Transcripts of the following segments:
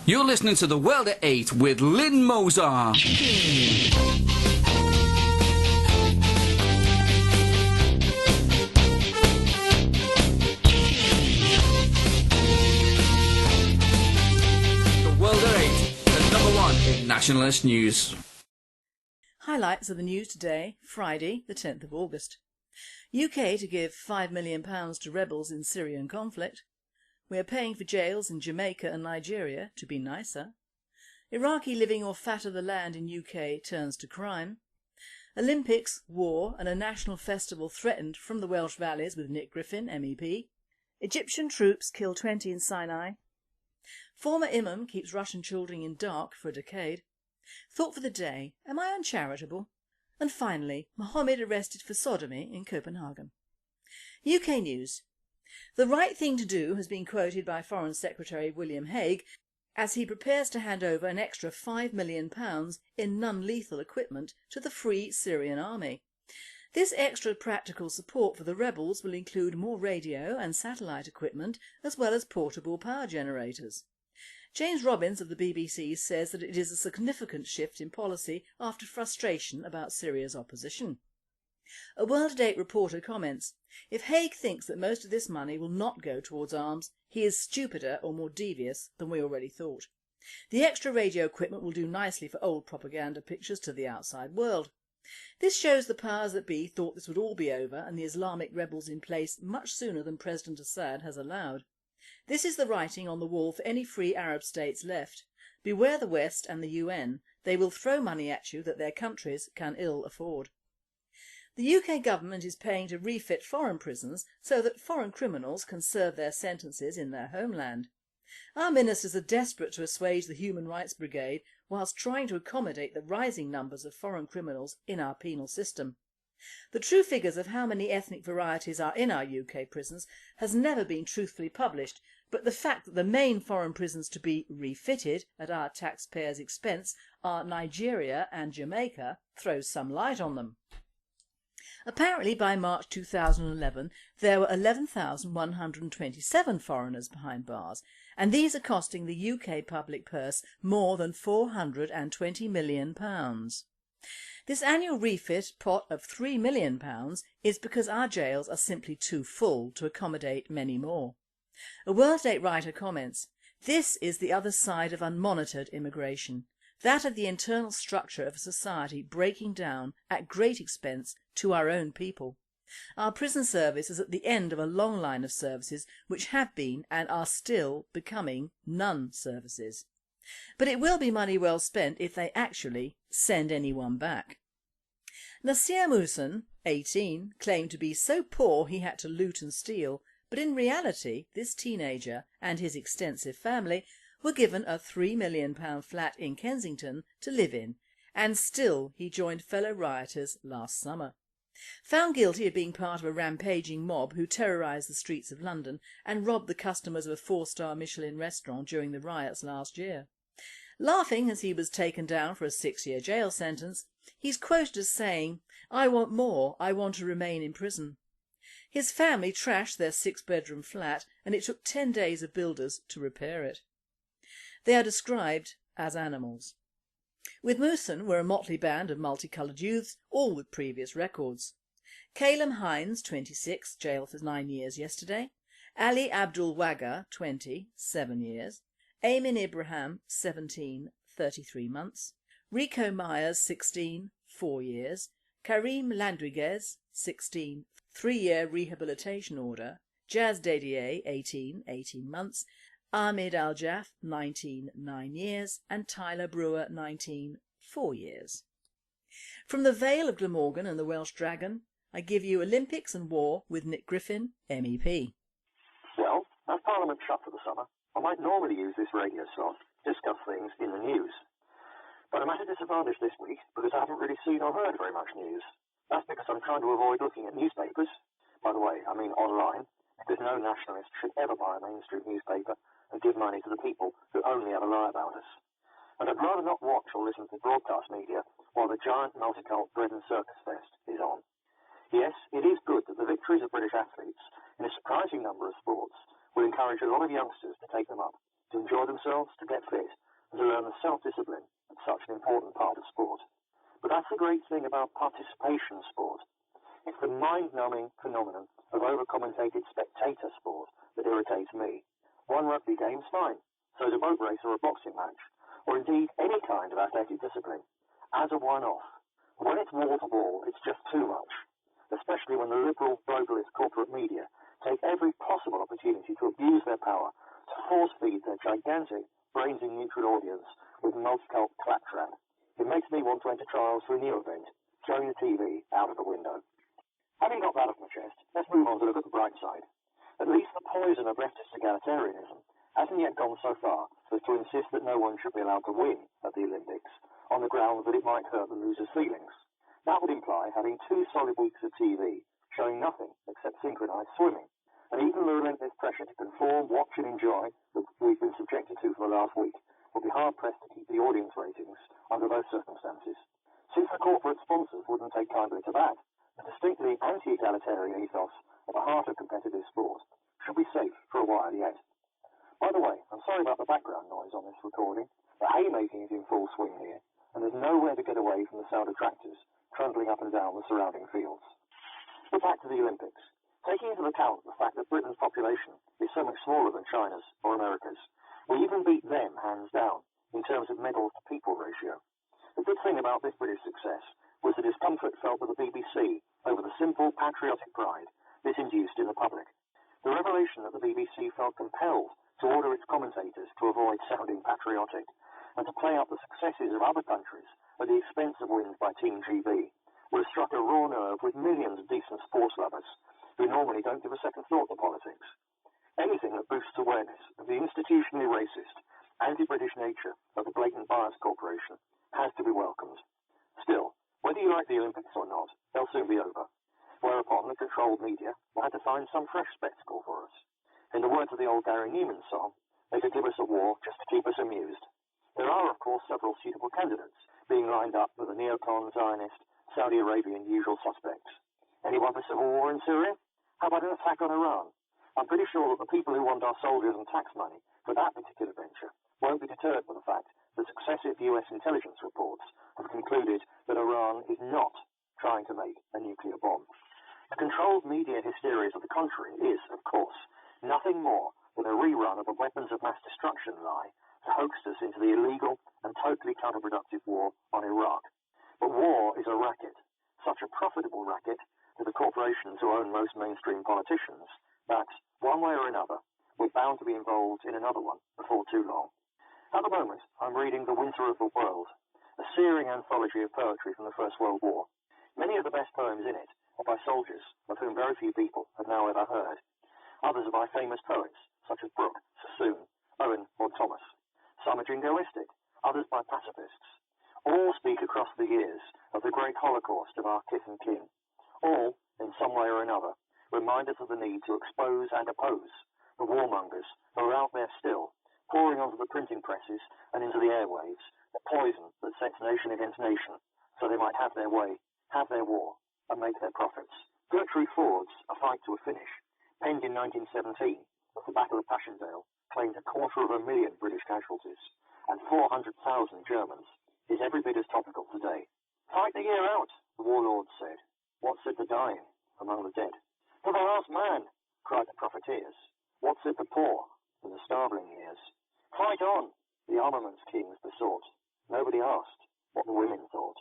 You're listening to The World at 8 with Lynn Mozart. The World at 8, the number one in nationalist news. Highlights of the news today, Friday the 10th of August. UK to give £5 million to rebels in Syrian conflict. We are paying for jails in Jamaica and Nigeria to be nicer. Iraqi living off fat of the land in UK turns to crime. Olympics, war and a national festival threatened from the Welsh valleys with Nick Griffin, MEP. Egyptian troops kill 20 in Sinai. Former imam keeps Russian children in dark for a decade. Thought for the day, am I uncharitable? And finally, Mohammed arrested for sodomy in Copenhagen. UK news. The right thing to do has been quoted by Foreign Secretary William Hague as he prepares to hand over an extra £5 million in non-lethal equipment to the Free Syrian Army. This extra practical support for the rebels will include more radio and satellite equipment as well as portable power generators. James Robbins of the BBC says that it is a significant shift in policy after frustration about Syria's opposition. A World at 8 reporter comments, if Hague thinks that most of this money will not go towards arms, he is stupider or more devious than we already thought. The extra radio equipment will do nicely for old propaganda pictures to the outside world. This shows the powers that be thought this would all be over and the Islamic rebels in place much sooner than President Assad has allowed. This is the writing on the wall for any free Arab states left. Beware the West and the UN. They will throw money at you that their countries can ill afford. The UK government is paying to refit foreign prisons so that foreign criminals can serve their sentences in their homeland. Our ministers are desperate to assuage the Human Rights Brigade whilst trying to accommodate the rising numbers of foreign criminals in our penal system. The true figures of how many ethnic varieties are in our UK prisons has never been truthfully published, but the fact that the main foreign prisons to be refitted at our taxpayers' expense are Nigeria and Jamaica throws some light on them. Apparently by March 2011 there were 11,127 foreigners behind bars, and these are costing the UK public purse more than £420 million. This annual refit pot of £3 million is because our jails are simply too full to accommodate many more. A World at 8 writer comments, this is the other side of unmonitored immigration. That of the internal structure of a society breaking down at great expense to our own people. Our prison service is at the end of a long line of services which have been and are still becoming non-services. But it will be money well spent if they actually send anyone back. Nasir Muhsin, 18, claimed to be so poor he had to loot and steal, but in reality this teenager and his extensive family were given a £3 million flat in Kensington to live in, and still he joined fellow rioters last summer. Found guilty of being part of a rampaging mob who terrorised the streets of London and robbed the customers of a 4-star Michelin restaurant during the riots last year. Laughing as he was taken down for a 6-year jail sentence, he's quoted as saying, "I want more, I want to remain in prison." His family trashed their 6-bedroom flat and it took 10 days of builders to repair it. They are described as animals. With Muhsin were a motley band of multicoloured youths, all with previous records. Calum Hines, 26, jailed for 9 years yesterday. Ali Abdul Wagga, 20, 7 years. Amin Ibrahim, 17, 33 months. Rico Myers, 16, 4 years. Karim Landriguez, 16, 3-year rehabilitation order. Jazz Dedier, 18, 18 months. Ahmed Al-Jaff, 19, 9 years, and Tyler Brewer, 19, 4 years. From the Vale of Glamorgan and the Welsh Dragon, I give you Olympics and War with Nick Griffin, MEP. Well, as Parliament shut for the summer, I might normally use this radio slot to discuss things in the news. But I'm at a disadvantage this week because I haven't really seen or heard very much news. That's because I'm trying to avoid looking at newspapers. By the way, I mean online, because no nationalist should ever buy a mainstream newspaper and give money to the people who only ever lie about us. And I'd rather not watch or listen to broadcast media while the giant multicult bread and circus fest is on. Yes, it is good that the victories of British athletes in a surprising number of sports will encourage a lot of youngsters to take them up, to enjoy themselves, to get fit, and to learn the self-discipline that's such an important part of sport. But that's the great thing about participation sport. It's the mind-numbing phenomenon of over-commentated spectator sport that irritates me. One rugby game's fine, so's a boat race or a boxing match, or indeed any kind of athletic discipline, as a one-off. When it's wall-to-wall, it's just too much, especially when the liberal, globalist corporate media take every possible opportunity to abuse their power to force-feed their gigantic, brains-in-neutral audience with multicult claptrap. It makes me want to enter trials for a new event, throwing the TV out of the window. Having got that off my chest, let's move on to look at the bright side. At least the poison of leftist egalitarianism hasn't yet gone so far as to insist that no one should be allowed to win at the Olympics on the grounds that it might hurt the loser's feelings. That would imply having 2 solid weeks of TV showing nothing except synchronised swimming. And even the relentless pressure to conform, watch and enjoy that we've been subjected to for the last week will be hard-pressed to keep the audience ratings under those circumstances. Since the corporate sponsors wouldn't take kindly to that, the distinctly anti-egalitarian ethos at the heart of competitive sport should be safe for a while yet. By the way, I'm sorry about the background noise on this recording. The haymaking is in full swing here, and there's nowhere to get away from the sound of tractors trundling up and down the surrounding fields. But back to the Olympics. Taking into account the fact that Britain's population is so much smaller than China's or America's, we even beat them hands down in terms of medals to people ratio. The good thing about this British success was the discomfort felt by the BBC over the simple patriotic pride this induced in the public. The revelation that the BBC felt compelled to order its commentators to avoid sounding patriotic and to play up the successes of other countries at the expense of wins by Team GB would have struck a raw nerve with millions of decent sports lovers who normally don't give a second thought to politics. Anything that boosts awareness of the institutionally racist, anti-British nature of the Blatant Bias Corporation has to be welcomed. Still, whether you like the Olympics or not, they'll soon be over, whereupon the controlled media will have to find some fresh spectacle for us. In the words of the old Gary Newman song, they could give us a war just to keep us amused. There are, of course, several suitable candidates being lined up with the neocon, Zionist, Saudi Arabian usual suspects. Anyone for civil war in Syria? How about an attack on Iran? I'm pretty sure that the people who want our soldiers and tax money for that particular venture won't be deterred by the fact that successive US intelligence reports have concluded that Iran is not trying to make a nuclear bomb. The controlled media hysteria to the contrary is, of course, nothing more than a rerun of a weapons of mass destruction lie to hoax us into the illegal and totally counterproductive war on Iraq. But war is a racket, such a profitable racket to the corporations who own most mainstream politicians that, one way or another, we're bound to be involved in another one before too long. At the moment, I'm reading The Winter of the World, a searing anthology of poetry from the First World War. Many of the best poems in it are by soldiers, of whom very few people have now ever heard. Others are by famous poets, such as Brooke, Sassoon, Owen, or Thomas. Some are jingoistic, others by pacifists. All speak across the years of the great Holocaust of our kith and kin. All, in some way or another, remind us of the need to expose and oppose the warmongers who are out there still, pouring onto the printing presses and into the airwaves the poison that sets nation against nation, so they might have their way, have their war, and make their profits. Gertrude Ford's A Fight to a Finish, penned in 1917, as the Battle of Passchendaele claimed 250,000 British casualties and 400,000 Germans, is every bit as topical today. Fight the year out, the warlords said. What said the dying among the dead? To the last man, cried the profiteers. What said the poor in the starveling years? Fight on, the armaments kings besought. Nobody asked what the women thought.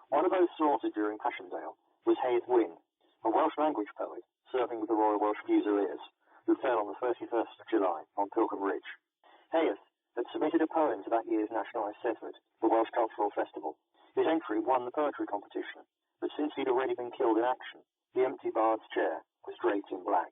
One of those slaughtered during Passchendaele was Hayes Wynne, a Welsh language poet serving with the Royal Welsh Fusiliers, who fell on the 31st of July on Pilcombe Ridge. Hayes had submitted a poem to that year's National Eisteddfod, the Welsh Cultural Festival. His entry won the poetry competition, but since he'd already been killed in action, the empty bard's chair was draped in black.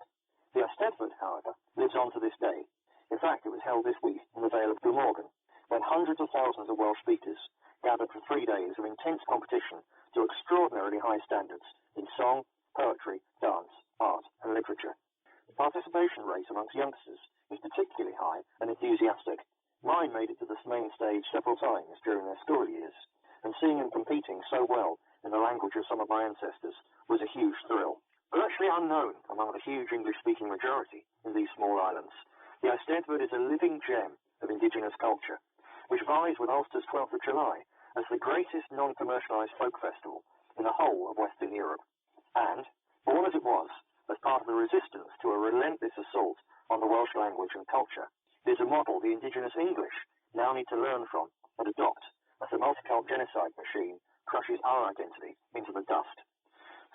The Eisteddfod, however, lives on to this day. In fact, it was held this week in the Vale of Glamorgan, when hundreds of thousands of Welsh speakers gathered for 3 days of intense competition to extraordinarily high standards in song, poetry, dance, art and literature. The participation rate amongst youngsters is particularly high and enthusiastic. Mine made it to the main stage several times during their school years, and seeing them competing so well in the language of some of my ancestors was a huge thrill. Virtually unknown among the huge English-speaking majority in these small islands, the Eisteddfod is a living gem indigenous culture, which vies with Ulster's 12th of July as the greatest non-commercialised folk festival in the whole of Western Europe. And, born as it was, as part of the resistance to a relentless assault on the Welsh language and culture, it is a model the indigenous English now need to learn from and adopt as the multicult genocide machine crushes our identity into the dust.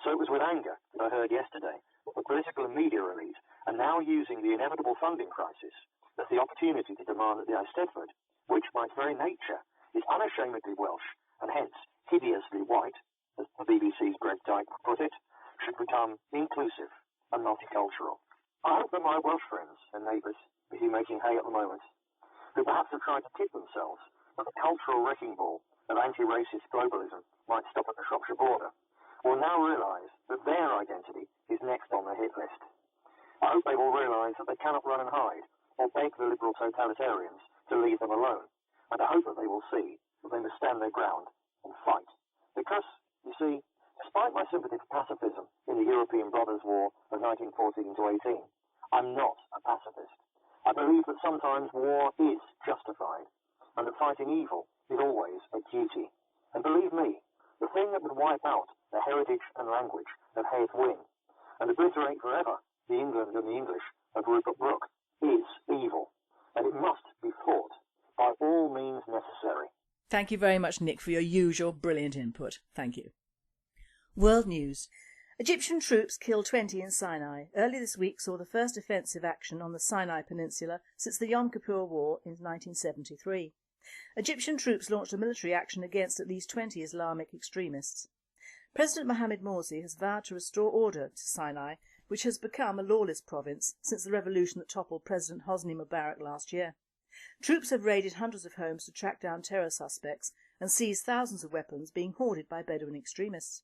So it was with anger that I heard yesterday that the political and media elite are now using the inevitable funding crisis as the opportunity to demand that the Eisteddfod, which by its very nature is unashamedly Welsh and hence hideously white, as the BBC's Greg Dyke put it, should become inclusive and multicultural. I hope that my Welsh friends and neighbours, busy making hay at the moment, who perhaps have tried to kid themselves that the cultural wrecking ball of anti-racist globalism might stop at the Shropshire border, will now realise that their identity is next on the hit list. I hope they will realise that they cannot run and hide or beg the liberal totalitarians to leave them alone, and I hope that they will see that they must stand their ground and fight. Because, you see, despite my sympathy for pacifism in the European Brothers' War of 1914 to 18, I'm not a pacifist. I believe that sometimes war is justified, and that fighting evil is always a duty. And believe me, the thing that would wipe out the heritage and language of Heath Wyn and obliterate forever the England and the English of Rupert Brooke is evil, and it must be fought by all means necessary. Thank you very much, Nick, for your usual brilliant input. Thank you. World news. Egyptian troops killed 20 in Sinai. Early this week saw the first offensive action on the Sinai Peninsula since the Yom Kippur War in 1973. Egyptian troops launched a military action against at least 20 Islamic extremists. President Mohammed has vowed to restore order to Sinai, which has become a lawless province since the revolution that toppled President Hosni Mubarak last year. Troops have raided hundreds of homes to track down terror suspects and seized thousands of weapons being hoarded by Bedouin extremists.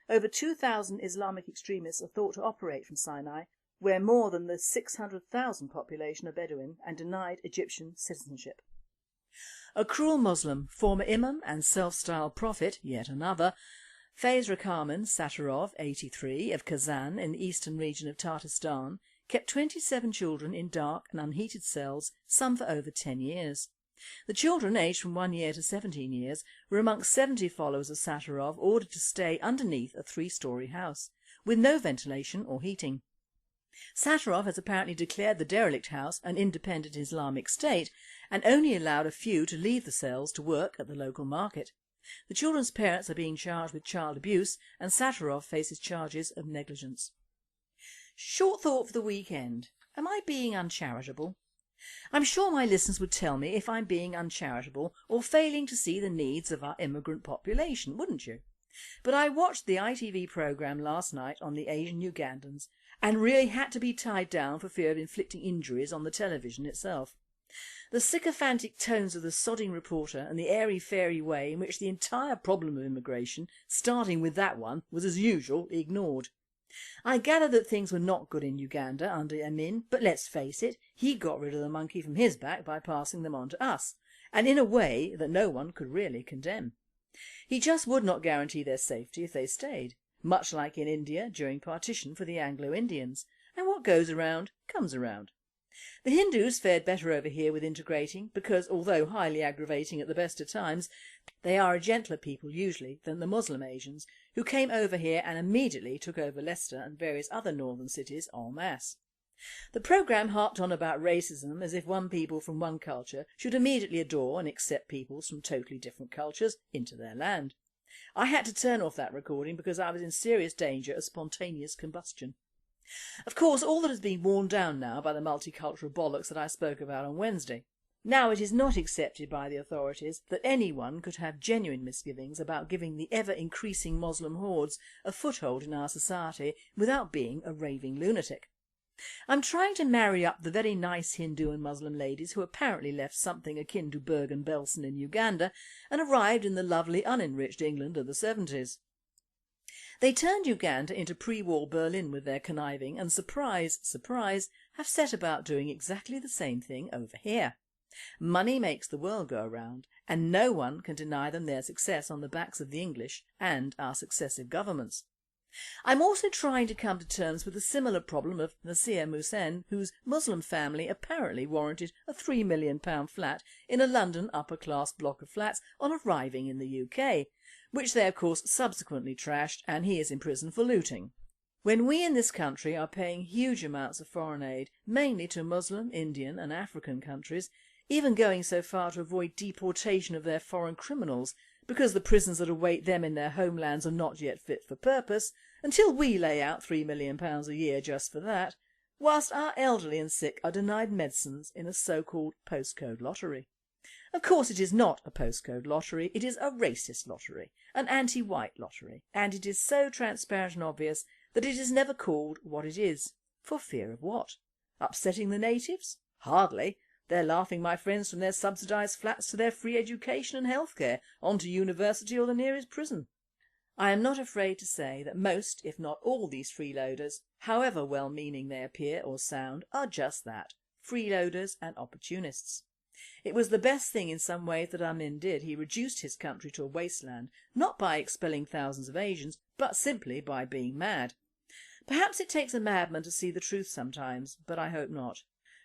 Over 2,000 Islamic extremists are thought to operate from Sinai, where more than the 600,000 population are Bedouin and denied Egyptian citizenship. A cruel Muslim, former imam and self-styled prophet, yet another, Faiz Rahman Sattarov, 83, of Kazan in the eastern region of Tatarstan, kept 27 children in dark and unheated cells, some for over 10 years. The children, aged from 1 year to 17 years, were amongst 70 followers of Sattarov ordered to stay underneath a 3-storey house, with no ventilation or heating. Sattarov has apparently declared the derelict house an independent Islamic state and only allowed a few to leave the cells to work at the local market. The children's parents are being charged with child abuse and Sattarov faces charges of negligence. Short thought for the weekend. Am I being uncharitable? I'm sure my listeners would tell me if I'm being uncharitable or failing to see the needs of our immigrant population, wouldn't you? But I watched the ITV programme last night on the Asian Ugandans and really had to be tied down for fear of inflicting injuries on the television itself. The sycophantic tones of the sodding reporter and the airy-fairy way in which the entire problem of immigration, starting with that one, was as usual ignored. I gather that things were not good in Uganda under Amin, but let's face it, he got rid of the monkey from his back by passing them on to us, and in a way that no one could really condemn. He just would not guarantee their safety if they stayed, much like in India during partition for the Anglo-Indians, and what goes around comes around. The Hindus fared better over here with integrating because, although highly aggravating at the best of times, they are a gentler people usually than the Muslim Asians, who came over here and immediately took over Leicester and various other northern cities en masse. The programme harped on about racism as if one people from one culture should immediately adore and accept peoples from totally different cultures into their land. I had to turn off that recording because I was in serious danger of spontaneous combustion. Of course, all that has been worn down now by the multicultural bollocks that I spoke about on Wednesday. Now it is not accepted by the authorities that anyone could have genuine misgivings about giving the ever-increasing Muslim hordes a foothold in our society without being a raving lunatic. I'm trying to marry up the very nice Hindu and Muslim ladies who apparently left something akin to Bergen-Belsen in Uganda and arrived in the lovely unenriched England of the 70s. They turned Uganda into pre-war Berlin with their conniving and, surprise, surprise, have set about doing exactly the same thing over here. Money makes the world go round and no one can deny them their success on the backs of the English and our successive governments. I'm also trying to come to terms with the similar problem of Nasir Muhsen, whose Muslim family apparently warranted a £3 million flat in a London upper-class block of flats on arriving in the UK, which they of course subsequently trashed, and he is in prison for looting. When we in this country are paying huge amounts of foreign aid, mainly to Muslim, Indian and African countries, even going so far to avoid deportation of their foreign criminals because the prisons that await them in their homelands are not yet fit for purpose, until we lay out £3 million a year just for that, whilst our elderly and sick are denied medicines in a so-called postcode lottery. Of course it is not a postcode lottery, it is a racist lottery, an anti-white lottery, and it is so transparent and obvious that it is never called what it is. For fear of what? Upsetting the natives? Hardly. They're laughing my friends from their subsidised flats to their free education and healthcare, on to university or the nearest prison. I am not afraid to say that most, if not all these freeloaders, however well-meaning they appear or sound, are just that, freeloaders and opportunists. It was the best thing in some ways that Amin did. He reduced his country to a wasteland, not by expelling thousands of Asians, but simply by being mad. Perhaps it takes a madman to see the truth sometimes, but I hope not.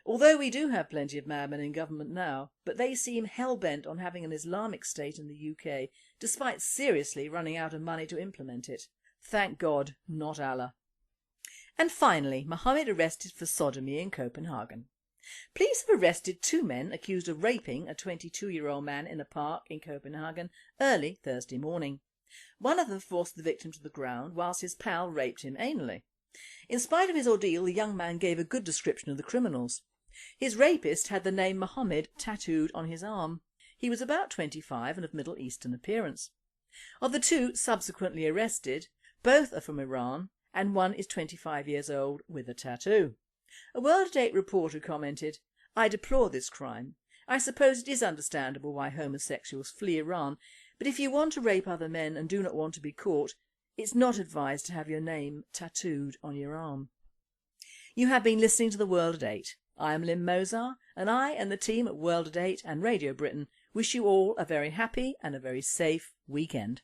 Although we do have plenty of madmen in government now, but they seem hell-bent on having an Islamic state in the UK, despite seriously running out of money to implement it. Thank God, not Allah. And finally, Mohammed arrested for sodomy in Copenhagen. Police have arrested 2 men accused of raping a 22-year-old man in a park in Copenhagen early Thursday morning. One of them forced the victim to the ground whilst his pal raped him anally. In spite of his ordeal, the young man gave a good description of the criminals. His rapist had the name Mohammed tattooed on his arm. He was about 25 and of Middle Eastern appearance. Of the 2 subsequently arrested, both are from Iran and one is 25 years old with a tattoo. A World at 8 reporter commented, "I deplore this crime. I suppose it is understandable why homosexuals flee Iran, but if you want to rape other men and do not want to be caught, it's not advised to have your name tattooed on your arm." You have been listening to The World at 8. I am Lynn Mozar, and I and the team at World at 8 and Radio Britain wish you all a very happy and a very safe weekend.